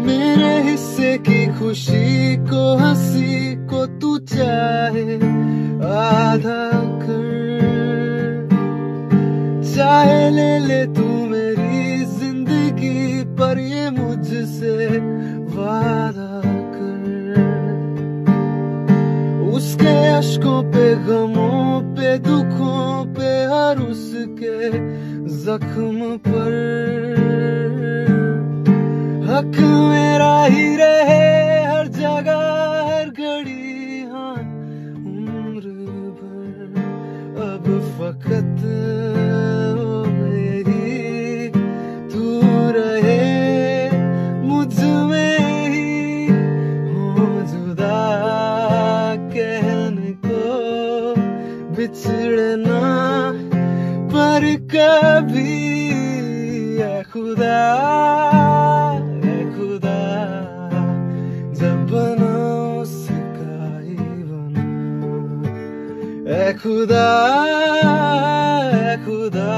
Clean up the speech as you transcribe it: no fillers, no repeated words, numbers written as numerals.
मेरे हिस्से की खुशी को, हंसी को तू चाहे आधा कर, चाहे ले ले तू मेरी जिंदगी, पर ये मुझसे वादा कर। उसके अश्कों पे, गमों पे, दुखों पे, हर उसके जख्म पर हक मेरा ही रहे, हर जगह हर घड़ी, हाँ उम्र भर। अब फकत यही तू रहे, मुझ में ही हो जुदा, कहने को बिछड़ना पर कभी ऐ खुदा, जब बना उसका ही बना, ऐ खुदा, ऐ खुदा।